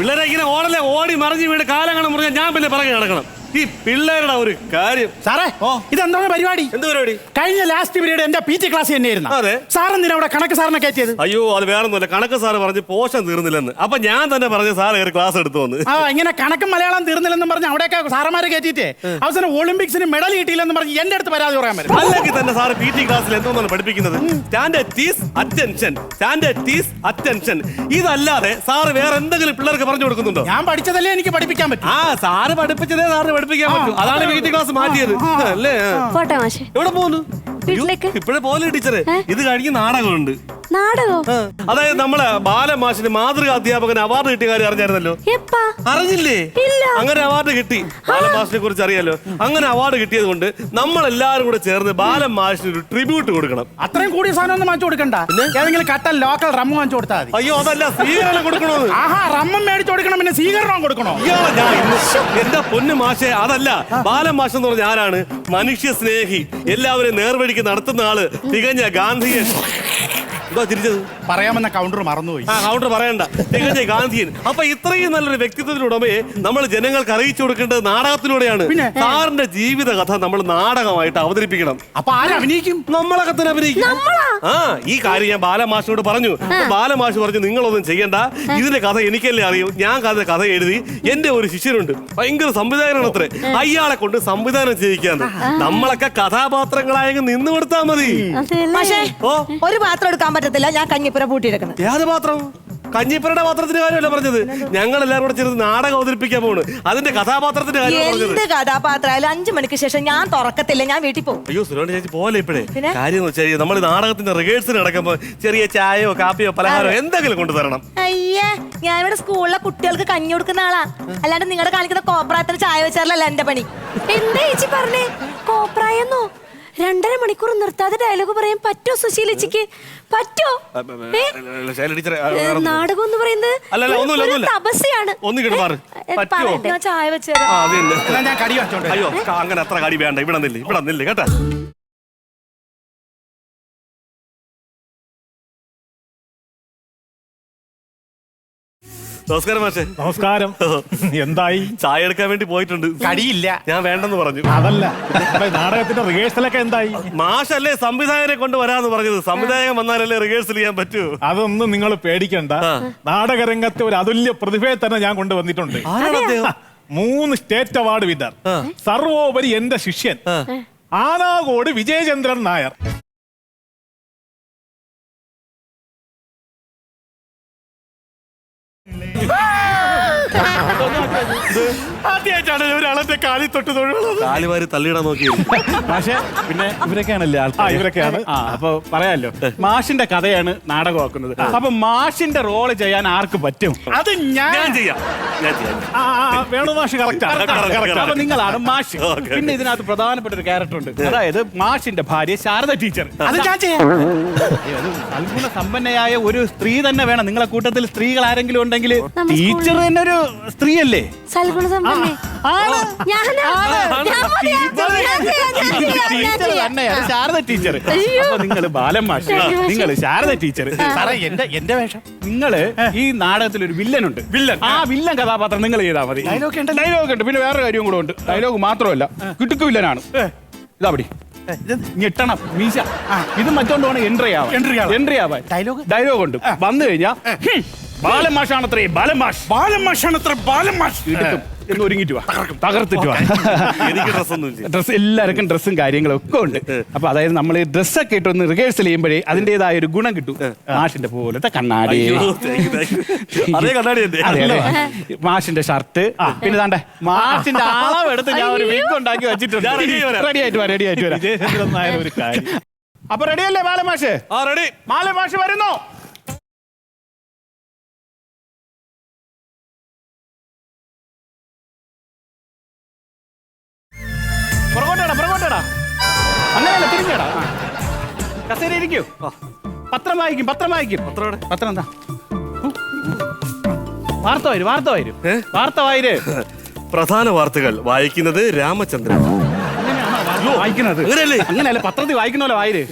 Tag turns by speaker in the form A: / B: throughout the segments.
A: പിള്ളേരെ ഇങ്ങനെ ഓടല്ലേ ഓടി മറിഞ്ഞ് വീട് കാലങ്ങനെ മുറിഞ്ഞാൽ ഞാൻ പിന്നെ പിറകെ നടക്കണം. ഈ പിള്ളേരുടെ ഒരു കാര്യം.
B: സാറേ ഇതെന്താണ് പരിപാടി?
A: എന്ത് പരിപാടി?
B: കഴിഞ്ഞ ലാസ്റ്റ് പീരീഡ് എന്റെ PT ക്ലാസ് തന്നെയായിരുന്നു.
A: അതെ.
B: സാറെന്തിനാ അവിടെ കണക്ക് സാറിനെ കയറ്റിയത്?
A: അയ്യോ അത് വേറൊന്നുമില്ല, കണക്ക് സാറ് പറഞ്ഞ് പോഷൻ തീർന്നില്ലെന്ന്. അപ്പൊ ഞാൻ തന്നെ പറഞ്ഞ് സാർ ഒരു ക്ലാസ് എടുത്തു വന്ന്.
B: ഇങ്ങനെ കണക്കും മലയാളം തീർന്നില്ലെന്ന് പറഞ്ഞ് അവിടെയൊക്കെ സാറന്മാരെ കയറ്റിയിട്ട് അവസാനം ഒളിമ്പിക്സിന് മെഡൽ കിട്ടിയില്ലെന്ന് പറഞ്ഞ് എന്റെ അടുത്ത് പരാതി പറയാൻ പറ്റും.
A: അല്ലെങ്കിൽ തന്നെ സാർ PT ക്ലാസ്സിൽ എന്തോന്നാണ് പഠിപ്പിക്കുന്നത്? അറ്റൻഷൻ. ഇതല്ലാതെ സാറ് വേറെ എന്തെങ്കിലും പിള്ളേർക്ക് പറഞ്ഞു കൊടുക്കുന്നുണ്ടോ?
B: ഞാൻ പഠിച്ചതല്ലേ എനിക്ക് പഠിപ്പിക്കാൻ പറ്റും.
A: സാറ് പഠിപ്പിച്ചതേ സാറിന് പഠിപ്പിക്കാൻ പറ്റും. അതാണ് PT ക്ലാസ് മാറ്റിയത് അല്ലേ? എവിടെ പോകുന്നു? ഇപ്പഴേ പോലെ ടീച്ചറെ, ഇത് കഴിഞ്ഞ് നാടകമുണ്ട്. അതായത് നമ്മളെ ബാലമാഷിന് മാതൃക അധ്യാപകന് അവാർഡ് കിട്ടിയ കാര്യം അറിഞ്ഞായിരുന്നല്ലോ? അറിഞ്ഞില്ലേ? അങ്ങനെ അവാർഡ് കിട്ടി. ബാലമാഷിനെ കുറിച്ച് അറിയാലോ. അങ്ങനെ അവാർഡ് കിട്ടിയത് കൊണ്ട് നമ്മളെല്ലാരും കൂടെ ചേർന്ന് ബാലമാഷിന് ഒരു ട്രിബ്യൂട്ട് കൊടുക്കണം.
B: അത്രയും കൂടിയ സാധനം ഒന്നും വാങ്ങിച്ചു കൊടുക്കണ്ട. ഏതെങ്കിലും കട്ടൽ ലോക്കൽ റമ്മ് വാങ്ങിച്ചു കൊടുത്താൽ മതി.
A: അയ്യോ അതല്ല, സ്വീകരണം കൊടുക്കണോ?
B: റമ്മം മേടിച്ചു കൊടുക്കണം, പിന്നെ സ്വീകരണം കൊടുക്കണോ?
A: എന്റെ പൊന്നു മാഷെ, അതല്ല. ബാലമാഷ് എന്ന് പറഞ്ഞ ആരാണ്? മനുഷ്യ സ്നേഹി, എല്ലാവരെയും നേർവഴിക്ക് നടത്തുന്ന ആള്, തികഞ്ഞ ഗാന്ധിയൻ. എന്താ തിരിച്ചത്?
B: പറയാമെന്ന കൗണ്ടർ മറന്നുപോയി.
A: കൗണ്ടർ പറയണ്ട, തികഞ്ഞ ഗാന്ധിയൻ. അപ്പൊ ഇത്രയും നല്ലൊരു വ്യക്തിത്വത്തിനുടമയെ നമ്മൾ ജനങ്ങൾക്ക് അറിയിച്ചു കൊടുക്കേണ്ടത് നാടകത്തിലൂടെയാണ്. സാറിന്റെ ജീവിത കഥ നമ്മൾ നാടകമായിട്ട് അവതരിപ്പിക്കണം.
B: അപ്പൊ ആരഭിനയിക്കും?
A: നമ്മളൊക്കെ തന്നെ അഭിനയിക്കും. ഈ കാര്യം ഞാൻ ബാലമാഷിനോട് പറഞ്ഞു. ബാലമാഷ് പറഞ്ഞു നിങ്ങളൊന്നും ചെയ്യണ്ട, ഇതിന്റെ കഥ എനിക്കല്ലേ അറിയൂ. ഞാൻ കഥ എഴുതി. എന്റെ ഒരു ശിഷ്യനുണ്ട്, ഭയങ്കര സംവിധായകനാണ് അത്രേ. അയാളെ കൊണ്ട് സംവിധാനം ചെയ്യിക്കാന്ന്. നമ്മളൊക്കെ കഥാപാത്രങ്ങളായെങ്കിൽ നിന്ന് കൊടുത്താൽ മതി.
C: ഒരു പാത്രം എടുക്കാൻ പറ്റത്തില്ല, ഞാൻ കഞ്ഞിപ്പുര പൂട്ടിയെടുക്കണം.
A: ഏത് പാത്രം? കഞ്ഞിപ്പുരയുടെ പാത്രത്തിന്റെ കാര്യമല്ല പറഞ്ഞത്. ഞങ്ങൾ എല്ലാവരും കൂടെ ചേർന്ന് നാടകം അവതരിപ്പിക്കാൻ പോണ്. അതിന്റെ കഥാപാത്രത്തിന്റെ കാര്യം.
C: എന്ത് കഥാപാത്രമായാലും 5 മണിക്ക് ശേഷം ഞാൻ തുറക്കത്തില്ല, ഞാൻ വീട്ടിൽ പോകും.
A: അയ്യോ സുലോണി ചേച്ചി പോലെ ഇപ്പഴേ. കാര്യം എന്ന് വെച്ചാൽ നമ്മൾ നാടകത്തിന്റെ റിഹേഴ്സൽ നടക്കുമ്പോ ചെറിയ ചായയോ കാപ്പിയോ പലഹാരോ എന്തെങ്കിലും കൊണ്ടുതരണം.
C: അയ്യേ, ഞാൻ ഇവിടെ സ്കൂളിലെ കുട്ടികൾക്ക് കഞ്ഞി കൊടുക്കുന്ന ആളാ, അല്ലാണ്ട് നിങ്ങളുടെ കാണിക്കുന്ന കോപ്രായത്തിന് ചായ വെച്ചാലല്ല എന്റെ പണി.
D: എന്താ ചേച്ചി പറഞ്ഞേ? കോപ്രായെന്നോ? 2.5 മണിക്കൂർ നിർത്താതെ ഡയലോഗ് പറയാൻ പറ്റോ സുശീലച്ചിക്ക്? പറ്റോ? നാടകം എന്ന് പറയുന്നത് തപസ്യാണ്.
C: ഞാൻ ചായ വെച്ചേരാ.
A: അയ്യോ അങ്ങനെ അത്ര കടി വേണ്ട. ഇവിടെ നില്ല കേട്ടാ. നമസ്കാരം മാഷേ.
E: നമസ്കാരം. എന്തായി?
A: ചായ എടുക്കാൻ വേണ്ടി പോയിട്ടുണ്ട്.
B: കടിയില്ല,
A: ഞാൻ വേണ്ടെന്ന് പറഞ്ഞു.
E: അതല്ല, നാടകത്തിന്റെ റിഹേഴ്സലൊക്കെ എന്തായി?
A: മാഷല്ലേ സംവിധായകനെ കൊണ്ട് വരാന്ന് പറഞ്ഞത്. സംവിധായകൻ വന്നാലല്ലേ റിഹേഴ്സൽ ചെയ്യാൻ പറ്റൂ.
E: അതൊന്നും നിങ്ങൾ പേടിക്കണ്ട. നാടകരംഗത്തെ ഒരു അതുല്യ പ്രതിഭയെ തന്നെ ഞാൻ കൊണ്ടുവന്നിട്ടുണ്ട്. 3 സ്റ്റേറ്റ് അവാർഡ് വിന്നർ, സർവോപരി എന്റെ ശിഷ്യൻ ആനാകോട് വിജയചന്ദ്രൻ നായർ.
B: ആദ്യമായിട്ടാണ് ഒരാളെ കാലി തൊട്ട് തൊഴുന്നത്.
A: കാലുവാരി തള്ളിയിടാൻ നോക്കി.
E: പക്ഷേ പിന്നെ ഇവരൊക്കെയാണല്ലേ ഇവരൊക്കെയാണ്. അപ്പൊ പറയാലോ, മാഷിന്റെ കഥയാണ് നാടകമാക്കുന്നത്. അപ്പൊ മാഷിന്റെ റോള് ചെയ്യാൻ ആർക്ക് പറ്റും?
B: അത് ഞാൻ
A: ചെയ്യാം.
E: വേണു മാഷ് കറക്റ്റ്. അപ്പൊ നിങ്ങളാണ് മാഷ്. പിന്നെ ഇതിനകത്ത് പ്രധാനപ്പെട്ട ഒരു ക്യാരക്ടർ ഉണ്ട്. അതായത് മാഷിന്റെ ഭാര്യ ശാരദ ടീച്ചർ.
B: അത് ഞാൻ ചെയ്യാം.
E: സൽഗുണ സമ്പന്നയായ ഒരു സ്ത്രീ തന്നെ വേണം. നിങ്ങളെ കൂട്ടത്തിൽ സ്ത്രീകൾ ആരെങ്കിലും ഉണ്ടെങ്കിൽ ടീച്ചർ തന്നെ ഒരു സ്ത്രീയല്ലേ?
D: സൽഗുണ സമ്പന്നേ
E: ടീച്ചർ തന്നെയാണ് ശാരദ ടീച്ചർ. അപ്പൊ നിങ്ങള് ബാലൻ മാഷ്, നിങ്ങള് ശാരദ ടീച്ചർ.
B: എന്റെ വേഷം.
E: നിങ്ങള് ഈ നാടകത്തിൽ ഒരു വില്ലൻ ഉണ്ട്. ആ വില്ലൻ കഥാപാത്രം നിങ്ങൾ ചെയ്താൽ മതി. ഡയലോഗ് ഉണ്ട്. പിന്നെ വേറെ കാര്യം കൂടെ ഉണ്ട്. ഡയലോഗ് മാത്രമല്ല, കിട്ടുക്ക് വില്ലനാണ്. ഇതാപടി ഞെട്ടണം മീശ. ഇത് മറ്റോണ്ട് വേണം എൻട്രി ആവാൻ. ഡയലോഗ് ഉണ്ട്. വന്നു കഴിഞ്ഞാ ബാലൻ മാഷാണത്രേ, ബാലൻ മാഷ് എന്ന് ഒരുങ്ങിട്ട് വാ, തകർത്തിട്ട് വാ. ഡ്രസ് എല്ലാവർക്കും ഡ്രസ്സും കാര്യങ്ങളും ഒക്കെ ഉണ്ട്. അപ്പൊ അതായത് നമ്മൾ ഡ്രസ്സൊക്കെ ഇട്ടൊന്ന് റിഹേഴ്സൽ ചെയ്യുമ്പോഴേ അതിന്റേതായ ഒരു ഗുണം കിട്ടും. മാഷിന്റെ പോലത്തെ കണ്ണാടി, മാഷിന്റെ ഷർട്ട്, പിന്നെ താണ്ടെ മാഷിന്റെ അളവെടുത്ത് ഞാൻ ഒരു വിഗ് ഉണ്ടാക്കി വെച്ചിട്ടുണ്ട്. റെഡി ആയിട്ട് വരാം. ഒരു കാര്യം. അപ്പൊ റെഡിയല്ലേ ബാലൻ മാഷ്? ബാലൻ മാഷ് വരുന്നു. പുറകോട്ടേടാ. അങ്ങനെയല്ല, തിരിഞ്ഞേടാ. കസേര ഇരിക്കൂ. പത്രം വായിക്കും. പത്രം എന്താ? വാർത്ത വായിര്.
A: പ്രധാന വാർത്തകൾ വായിക്കുന്നത് രാമചന്ദ്രൻ.
E: വായിക്കുന്നത് അങ്ങനെയല്ല, പത്രത്തിൽ വായിക്കുന്ന പോലെ വായിര്.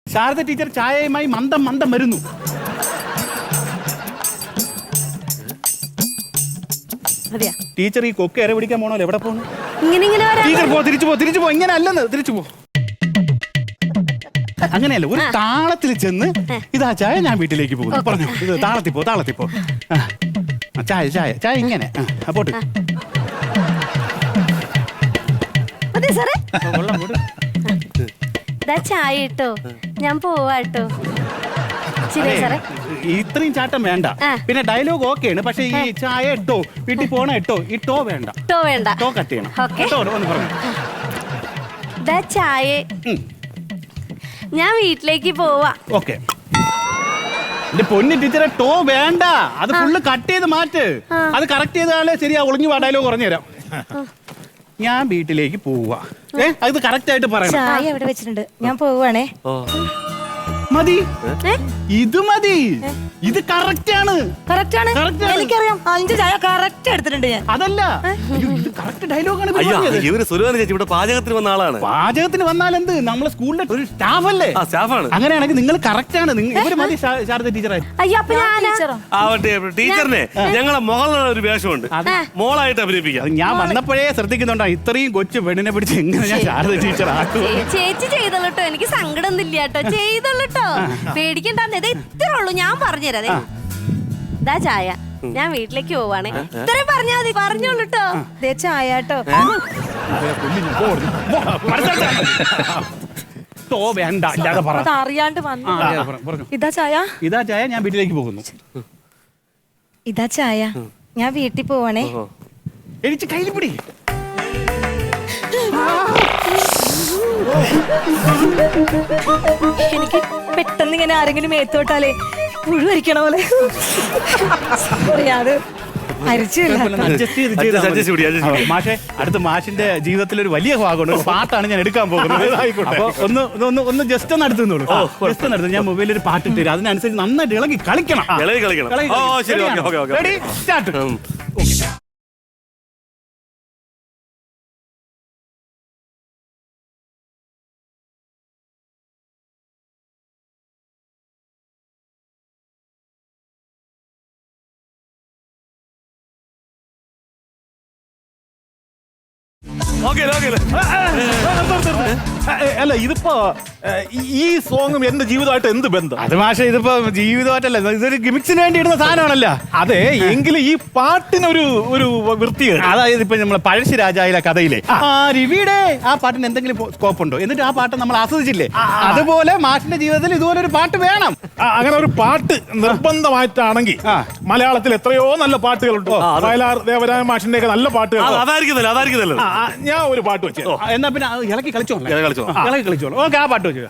E: ശാരദ ടീച്ചർ ചായയുമായി മന്ദം വരുന്നു.
C: അതെയാ
E: ടീച്ചർ ഈ കൊക്ക് ഇര പിടിക്കാൻ പോണല്ലോ, എവിടെ പോണു?
D: ഇങ്ങനെ വരാൻ
E: ടീച്ചർ തിരിച്ചു പോ, ഇങ്ങനെ അല്ലെന്ന്, തിരിച്ചു പോ. അങ്ങനെയല്ല, ഒരു താളത്തിൽ ചെന്ന് ഇതാ ചായ, ഞാൻ വീട്ടിലേക്ക് പോകുന്നു പറഞ്ഞു. ഇത് താളത്തിൽ പോ. ചായ ഇങ്ങനെ പോട്ട്.
D: അതെ സാറേ, ഇതാ ചായ ഇട്ടോ, ഞാൻ പോവാട്ടോ. ശരി സാറേ,
E: ഇത്രയും ചാട്ടം വേണ്ട. പിന്നെ ഡയലോഗ് ഓക്കെയാണ്, പക്ഷെ ഈ ചായ ഇട്ടോ, വീട്ടിൽ പോണ ഇട്ടോ വേണ്ട. ടോ കട്ട് ചെയ്യണം. കേട്ടോ, ഒന്ന് പറഞ്ഞു.
D: ഇതാ ചായ, ഞാൻ വീട്ടിലേക്ക് പോവാ.
E: ഓക്കെ. എന്റെ പൊന്നി ടീച്ചറെ, ടോ വേണ്ട, അത് ഫുള്ള് കട്ട് ചെയ്ത് മാറ്റ്. അത് കറക്റ്റ് ചെയ്താലേ ശരിയാ. ഒളിഞ്ഞു ഡയലോഗ് പറഞ്ഞു തരാം. ഞാൻ വീട്ടിലേക്ക് പോവാ. അത് കറക്റ്റ് ആയിട്ട് പറയണം.
C: ചായ എവിടെ വെച്ചിട്ടുണ്ട്, ഞാൻ പോവാണേ.
E: മതി, ഇത് മതി, ഇത് കറക്റ്റ് ആണ്.
C: കറക്റ്റ് ആണ്, എനിക്കറിയാം. 5 ചായ കറക്റ്റ് എടുത്തിട്ടുണ്ട് ഞാൻ.
E: അതല്ല, ഇത് കറക്റ്റ് ഡയലോഗാണ്.
A: ഇവര് സുലഭന ചേച്ചി ഇവിടെ പാചകത്തിന് വന്ന ആളാണ്.
E: പാചകത്തിന് വന്നാൽ എന്ത്, നമ്മളെ സ്കൂളിലെ ഒരു സ്റ്റാഫ് അല്ലേ?
A: സ്റ്റാഫാണ്.
E: അങ്ങനെയാണെങ്കിൽ നിങ്ങൾ കറക്റ്റ് ആണ്. ഇവര് മതി ശാരദ ടീച്ചറായി.
D: അയ്യോ, അപ്പൊ ഞാനാ?
A: ടീച്ചറിനെ ഞങ്ങളെ മകളുടെ ഒരു വേഷമുണ്ട്, മോളായിട്ട് അഭിനയിപ്പിക്കാം.
E: ഞാൻ വന്നപ്പോഴേ ശ്രദ്ധിക്കുന്നുണ്ടോ, ഇത്രയും കൊച്ചു പെണ്ണിനെ പിടിച്ച് എങ്ങനെ ഞാൻ ശാരദ ടീച്ചർ ആക്കും?
D: ചേച്ചി ചെയ്തോളട്ടോ, എനിക്ക് സങ്കടമൊന്നുമില്ല കേട്ടോ. ചെയ്തോളട്ടോ, പേടിക്കണ്ടെന്ന്. ഇത് ഇത്രേ ഉള്ളൂ, ഞാൻ പറഞ്ഞുതരാം. ഇതാ ചായ, ഞാൻ വീട്ടിലേക്ക് പോവാണേ. ഇത്രയും പറഞ്ഞാ മതി, പറഞ്ഞോളൂട്ടോ.
C: ചായ കേട്ടോ.
E: വേണ്ട, ഇല്ലാതെ പറ.
C: അറിയാണ്ട് വന്നു. ഇതാ ചായ,
E: ഞാൻ വീട്ടിലേക്ക് പോകുന്നു.
C: ഇതാ ചായ, ഞാൻ വീട്ടിൽ പോവാണേ.
E: എനിക്ക് കയ്യിൽ പിടി.
C: എനിക്ക് പെട്ടെന്ന് ഇങ്ങനെ ആരെങ്കിലും മേത്തോട്ടാലേ പുഴുവരിക്കണ പോലെ. അത്
E: മാഷെ, അടുത്ത മാഷിന്റെ ജീവിതത്തിൽ ഒരു വലിയ ഭാഗമാണ്, ഒരു പാട്ടാണ് ഞാൻ എടുക്കാൻ പോകുന്നത്. അപ്പൊ ഒന്ന് ജസ്റ്റ് ഒന്ന് അടുത്തുള്ളൂ. ജസ്റ്റ് ഒന്ന് അടുത്ത് ഞാൻ മൊബൈലിൽ ഒരു പാട്ട് ഇട്ട് അതിനനുസരിച്ച് നന്നായിട്ട് ഇളകി കളിക്കണം. Ready, start.
F: അല്ല, ഇതിപ്പോ ഈ സോങ്ങും എന്റെ ജീവിതമായിട്ട് എന്ത് ബന്ധം?
E: അത് മാഷെ, ഇതിപ്പോ ജീവിതമായിട്ടല്ല, ഇതൊരു ഗിമിക്സിന് വേണ്ടി ഇടുന്ന സാധനമാണല്ലോ.
F: അതെ, എങ്കിലും ഈ പാട്ടിനൊരു ഒരു വൃത്തിയാണ്.
E: അതായത് ഇപ്പൊ നമ്മളെ പഴശ്ശിരാജായിലെ കഥയിലെ രവിയുടെ ആ പാട്ടിന് എന്തെങ്കിലും സ്കോപ്പ് ഉണ്ടോ? എന്നിട്ട് ആ പാട്ട് നമ്മൾ ആസ്വദിച്ചില്ലേ? അതുപോലെ മാഷിന്റെ ജീവിതത്തിൽ ഇതുപോലെ ഒരു പാട്ട് വേണം.
F: അങ്ങനെ ഒരു പാട്ട് നിർബന്ധമായിട്ടാണെങ്കിൽ മലയാളത്തിൽ എത്രയോ നല്ല പാട്ടുകളുണ്ട്. വയലാർ ദേവരായ മാഷിന്റെ ഒക്കെ നല്ല പാട്ടുകൾ. ഞാൻ ഒരു പാട്ട് വെച്ചു.
E: എന്നാ പിന്നെ ഇളക്കി കളിച്ചോളൂ. ഓക്കെ, ആ പാട്ട് വെച്ചു.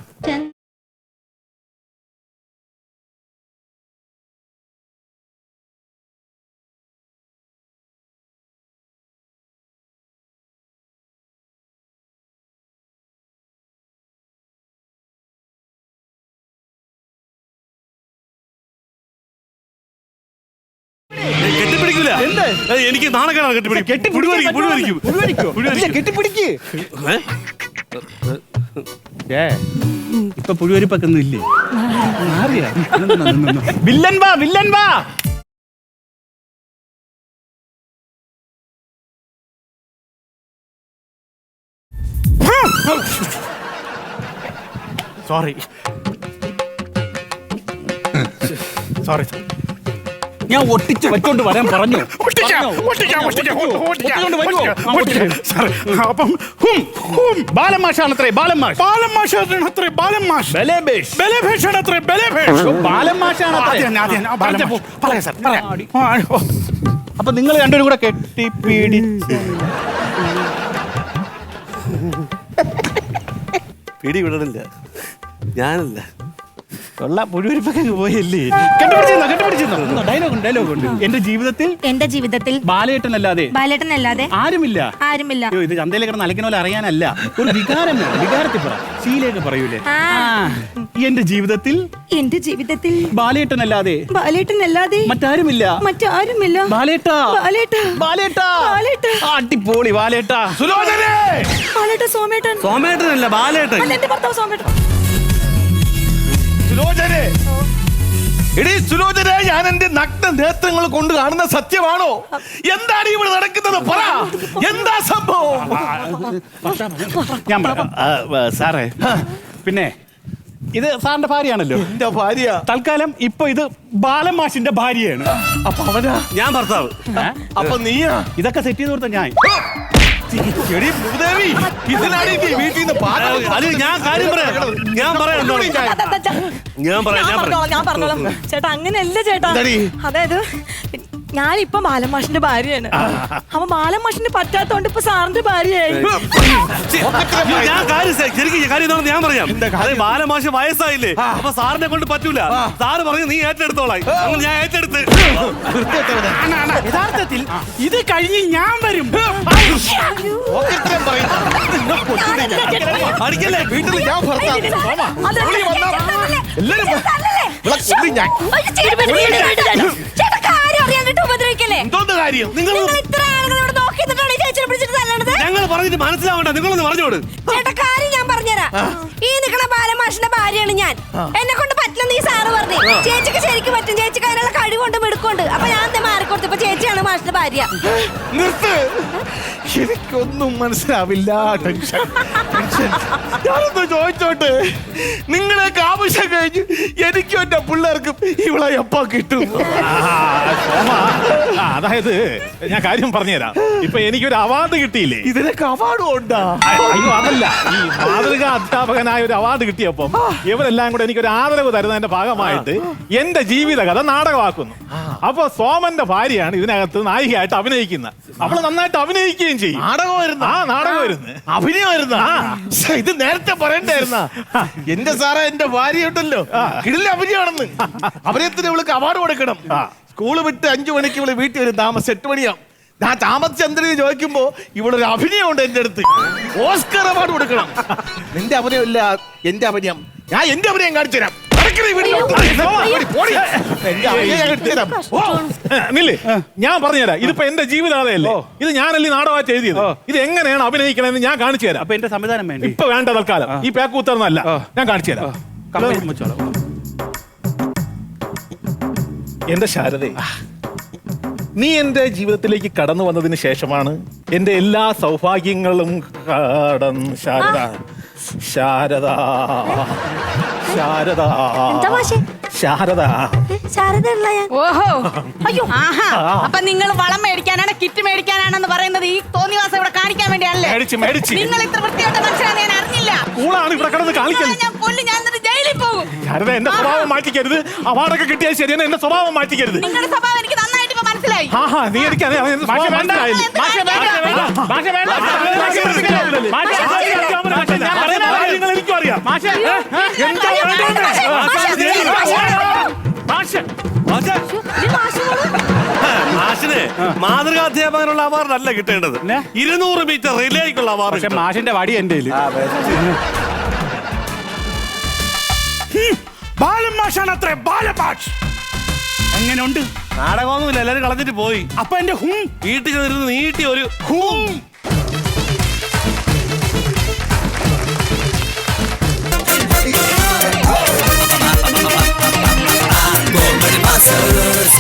A: കെട്ടിപ്പിടിക്കില്ല. എനിക്ക് നാണക്കേടാണ്.
E: കെട്ടിപ്പിടിക്ക്. ഇപ്പൊ പുഴുവരിപ്പൊക്കെ ഒന്നും ഇല്ലേ? വില്ലൻ വാ. സോറി. ഞാൻ ഒട്ടിച്ച് വെച്ചോണ്ട് വരാൻ പറഞ്ഞു. ബാലമാഷാണത്രേ, അപ്പൊ നിങ്ങൾ രണ്ടുപേരും കൂടെ കെട്ടിപ്പിടിച്ച്
A: പിടി വിടണില്ല, ഞാനല്ല.
E: പുഴുവരിപ്പൊക്കെ പോയല്ലേ? കെട്ടിപ്പിടിച്ചോ. ഡയലോഗ് ഉണ്ട്. എന്റെ ജീവിതത്തിൽ ബാലേട്ടനല്ലാതെ ആരുമില്ല. ഇത് ചന്തയിലെ കിടന്ന് അലക്കുന്ന പോലെ അറിയാനല്ല, ഒരു വികാരം, വികാരത്തിൽ പറ. ശീലയൊക്കെ പറയൂലേ? എന്റെ ജീവിതത്തിൽ ബാലേട്ടനല്ലാതെ മറ്റാരുമില്ല. ബാലേട്ടാ. അടിപൊളി ബാലേട്ടാ.
A: സോമേട്ടനല്ല, ബാലേട്ടൻ.
G: എടീ സുലോചന, ഞാൻ എന്റെ നഗ്ന നേത്രങ്ങൾ കൊണ്ട് കാണുന്ന സത്യമാണോ? എന്താണ് ഇവിടെ നടക്കുന്നത്? പറ, എന്താ സംഭവം?
E: ഞാൻ പറയാം. സാറേ, പിന്നെ ഇത് സാറിന്റെ ഭാര്യയാണല്ലോ.
G: എന്റെ ഭാര്യ.
E: തൽക്കാലം ഇപ്പൊ ഇത് ബാലൻ മാഷിന്റെ ഭാര്യയാണ്.
G: അപ്പൊ അവനാ
A: ഞാൻ ഭർത്താവ്.
G: അപ്പൊ നീയാ
E: ഇതൊക്കെ സെറ്റ് ചെയ്ത് കൊടുത്ത ഞാൻ.
G: എടീ ഭൂദേവി, ഇതിനാണ് നീ വീട്ടിൽ നിന്ന്
A: അത് ഞാൻ കാര്യം പറയാം. ഞാൻ പറയാം.
C: ഞാൻ പറഞ്ഞോളാം ചേട്ടാ. അങ്ങനെയല്ല ചേട്ടാ. അതായത് ഞാനിപ്പൊ ബാലമാഷിന്റെ ഭാര്യയാണ്. അപ്പൊ ബാലമാഷിന് പറ്റാത്തോണ്ട് ഇപ്പൊ സാറിന്റെ ഭാര്യയായി.
A: ഞാൻ കാര്യം ഞാൻ പറയാം. അതെ, ബാലമാഷ് വയസ്സായില്ലേ, അപ്പൊ സാറിനെ കൊണ്ട് പറ്റൂല. സാറ് പറഞ്ഞു നീ ഏറ്റെടുത്തോളാം. അങ്ങനെ ഞാൻ ഏറ്റെടുത്ത്.
B: യഥാർത്ഥത്തിൽ ഇത് കഴിഞ്ഞ് ഞാൻ വരും.
A: അടിക്കല്ലേ, വീട്ടിൽ ഞാൻ ഞങ്ങൾ പറഞ്ഞിട്ട് മനസ്സിലാവണ്ട. നിങ്ങളൊന്ന് പറഞ്ഞോട്.
D: ചേട്ടാ കാര്യം ഞാൻ പറഞ്ഞുതരാം. ഈ നിക്കണ ബാലമാഷിന്റെ ഭാര്യയാണ് ഞാൻ. എന്നെ കൊണ്ട് പറ്റില്ലെന്ന് ഈ സാറ് പറഞ്ഞു. ചേച്ചിക്ക് ശരിക്കും പറ്റും. ചേച്ചിക്ക് അതിനുള്ള കഴിവുണ്ട്, മിടുക്കുണ്ട്. അപ്പൊ ഞാൻ മാറിക്കൊടുത്തു. ഇപ്പൊ ചേച്ചിയാണ് മാഷിന്റെ ഭാര്യ.
G: നിർത്ത്. എനിക്കൊന്നും മനസ്സിലാവില്ല. ടെൻഷൻ. ഞാനൊന്ന് ചോദിച്ചോട്ടെ, നിങ്ങളൊക്കെ ആവശ്യം കഴിഞ്ഞ് എനിക്കും എന്റെ പിള്ളേർക്കും ഇവളെ എപ്പോ കിട്ടും?
F: അതായത് ഞാൻ കാര്യം പറഞ്ഞുതരാം. ഇപ്പൊ എനിക്കൊരു അവാർഡ് കിട്ടിയില്ലേ?
G: ഇതിനൊക്കെ അവാർഡും ഉണ്ടാ?
F: അയ്യോ, അതല്ല, ഈ മാതൃകാ അധ്യാപകനായ ഒരു അവാർഡ് കിട്ടിയപ്പം ഇവരെല്ലാം കൂടെ എനിക്കൊരു ആദരവ് തരുന്നതിന്റെ ഭാഗമായിട്ട് എന്റെ ജീവിതകഥ നാടകമാക്കുന്നു. അപ്പൊ സോമന്റെ ഭാര്യയാണ് ഇതിനകത്ത് നായികയായിട്ട് അഭിനയിക്കുന്നത്. അവള് നന്നായിട്ട് അഭിനയിക്കുകയും ചെയ്യും.
G: നാടകമായിരുന്നു.
F: നാടകമായിരുന്നു,
G: അഭിനയമായിരുന്നു. ഇത് നേരത്തെ പറയണ്ടായിരുന്ന. എന്റെ സാറേ, എന്റെ ഭാര്യ ഉണ്ടല്ലോ, കിടില അഭിനയമാണെന്ന്. അഭിനയത്തിന് ഇവൾക്ക് അവാർഡ് കൊടുക്കണം. സ്കൂള് വിട്ട് 5 മണിക്ക് ഇവള് വീട്ടിൽ വരും. താമസം 8 മണിയാവും. ഞാൻ താമസിച്ചെന്തിനു ചോദിക്കുമ്പോ ഇവളൊരു അഭിനയമുണ്ട് എന്റെ അടുത്ത്. ഓസ്കർ അവാർഡ് കൊടുക്കണം. നിന്റെ അഭിനയം ഇല്ല, എന്റെ അഭിനയം. ഞാൻ എന്റെ അഭിനയം കാണിച്ചു തരാം.
F: ഞാൻ പറഞ്ഞുതരാം. ഇതിപ്പോ എന്റെ ജീവിതകഥയല്ലേ. ഇത് ഞാനല്ലേ നാടകമായിട്ട് എഴുതിയത്. ഇത് എങ്ങനെയാണ് അഭിനയിക്കണമെന്ന് ഞാൻ കാണിച്ചു തരാം.
E: അപ്പൊ എന്റെ സംവിധാനം വേണ്ടി
F: ഇപ്പൊ വേണ്ട, തൽക്കാലം ഈ പേക്ക് ഉത്തർന്നല്ല, ഞാൻ കാണിച്ചു തരാം. എന്റെ ശാരദേ, നീ എന്റെ ജീവിതത്തിലേക്ക് കടന്നു വന്നതിന് ശേഷമാണ് എന്റെ എല്ലാ സൗഭാഗ്യങ്ങളും ശാരദ ശാരദ ശാരദ ശാരദ
D: ശാരദയുള്ള ഞാൻ.
C: ഓഹോ, അയ്യോ, ആഹാ. അപ്പൊ നിങ്ങൾ വളം മേടിക്കാനാണ്, കിറ്റ് മേടിക്കാനാണെന്ന് പറയുന്നത് ഈ തോന്നിവാസം ഇവിടെ കാണിക്കാൻ വേണ്ടിയാണല്ലേ?
F: മേടിച്ച്
C: നിങ്ങൾ ഇത്ര വൃത്തിയായിട്ട മനുഷ്യനാണ് ഞാൻ അറിഞ്ഞില്ല.
F: കൂളാണ് ഇവിടെ കിടന്ന് കാണിക്കല്.
C: ഞാൻ കൊല്ലും. ഞാൻ എന്നിട്ട് ജയിലിൽ പോകും.
F: ശാരദ, എന്റെ സ്വഭാവം മാറ്റിക്കരുത്. അവാർഡൊക്കെ കിട്ടിയാൽ ശരിയാണ്, എന്റെ സ്വഭാവം മാറ്റിക്കരുത്.
C: നിങ്ങളുടെ സ്വഭാവം എനിക്ക് നന്നായിട്ട് ഇപ്പൊ മനസ്സിലായി.
F: നീ എനിക്ക് എനിക്കും അറിയാം.
A: മാഷിന് മാതൃകാധ്യാപകനുള്ള അവാർഡ് അല്ല കിട്ടേണ്ടത്, 200 മീറ്റർ റിലേക്കുള്ള അവാർഡ്.
E: പക്ഷെ മാഷിന്റെ വടി എന്റെ
B: ബാലൻ മാഷാണ് അത്രേ, ബാലമാഷ്. എങ്ങനെയുണ്ട്?
A: നാടകമൊന്നുമില്ല, എല്ലാരും കളഞ്ഞിട്ട് പോയി.
B: അപ്പൊ എന്റെ
A: വീട്ടിൽ ചെന്നിരുന്ന് നീട്ടി ഒരു
H: Masters